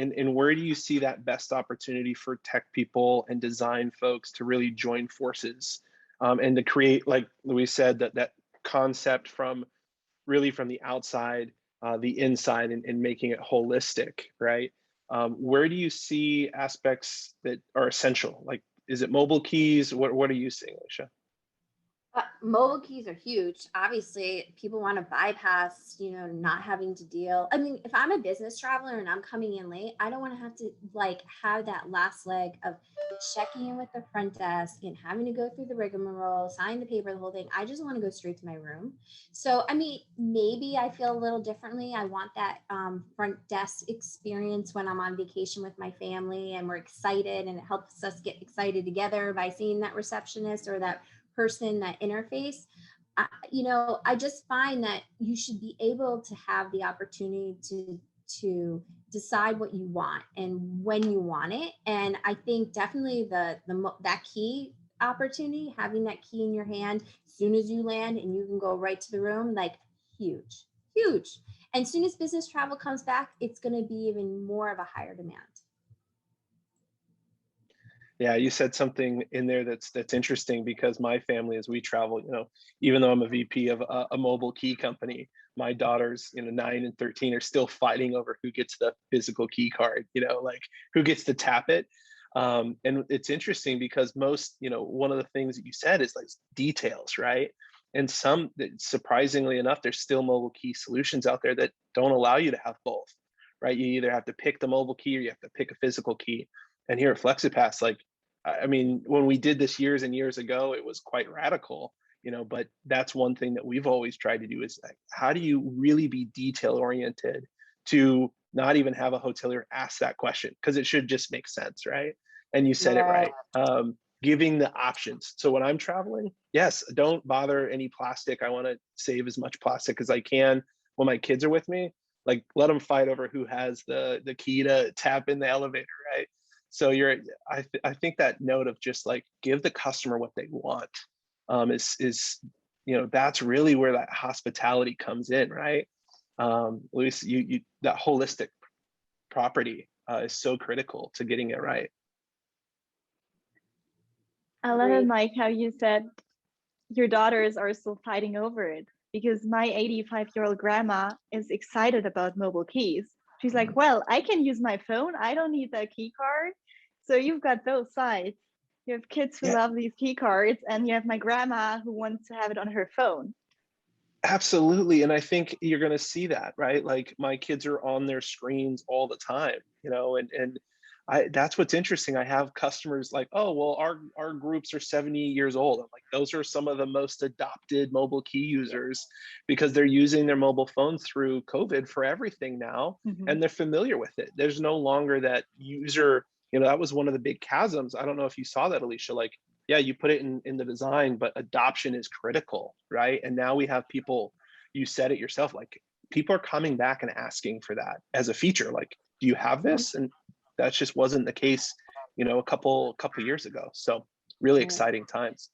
And where do you see that best opportunity for tech people and design folks to really join forces, and to create, like we said, that concept from really from the outside, the inside, and making it holistic, right? Where do you see aspects that are essential? Like, is it mobile keys? What are you seeing, Alicia? Mobile keys are huge. Obviously, people want to bypass, not having to deal. I mean, if I'm a business traveler and I'm coming in late, I don't want to have to like have that last leg of checking in with the front desk and having to go through the rigmarole, sign the paper, the whole thing. I just want to go straight to my room. So, I mean, maybe I feel a little differently. I want that front desk experience when I'm on vacation with my family and we're excited, and it helps us get excited together by seeing that receptionist or that person, that interface. I just find that you should be able to have the opportunity to decide what you want and when you want it. And I think definitely that key opportunity, having that key in your hand as soon as you land and you can go right to the room, like huge, huge. And as soon as business travel comes back, it's going to be even more of a higher demand. Yeah, you said something in there that's interesting, because my family, as we travel, even though I'm a VP of a mobile key company, my daughters, 9 and 13, are still fighting over who gets the physical key card, like who gets to tap it. And it's interesting because most, one of the things that you said is like details, right? And surprisingly enough, there's still mobile key solutions out there that don't allow you to have both, right? You either have to pick the mobile key or you have to pick a physical key. And here at FLEXIPASS, like, I mean, when we did this years and years ago, it was quite radical, but that's one thing that we've always tried to do, is like, how do you really be detail oriented to not even have a hotelier ask that question? Because it should just make sense, right? And you said it right. Giving the options. So when I'm traveling, yes, don't bother any plastic. I want to save as much plastic as I can. When my kids are with me, like, let them fight over who has the key to tap in the elevator, right? So I think that note of just like give the customer what they want, is that's really where that hospitality comes in, right? Luis, you that holistic property is so critical to getting it right. I love it, Mike, how you said your daughters are still fighting over it, because my 85-year-old grandma is excited about mobile keys. She's like, well, I can use my phone. I don't need that key card. So you've got both sides. You have kids who love these key cards, and you have my grandma who wants to have it on her phone. Absolutely. And I think you're going to see that, right? Like, my kids are on their screens all the time, and that's what's interesting. I have customers like, oh, well, our groups are 70 years old. I'm like, those are some of the most adopted mobile key users, because they're using their mobile phone through COVID for everything now, and they're familiar with it. There's no longer that user, that was one of the big chasms. I don't know if you saw that, Alicia, like, yeah, you put it in the design, but adoption is critical, right? And now we have people, you said it yourself, like, people are coming back and asking for that as a feature. Like, do you have this? And that just wasn't the case, a couple years ago. So really exciting times.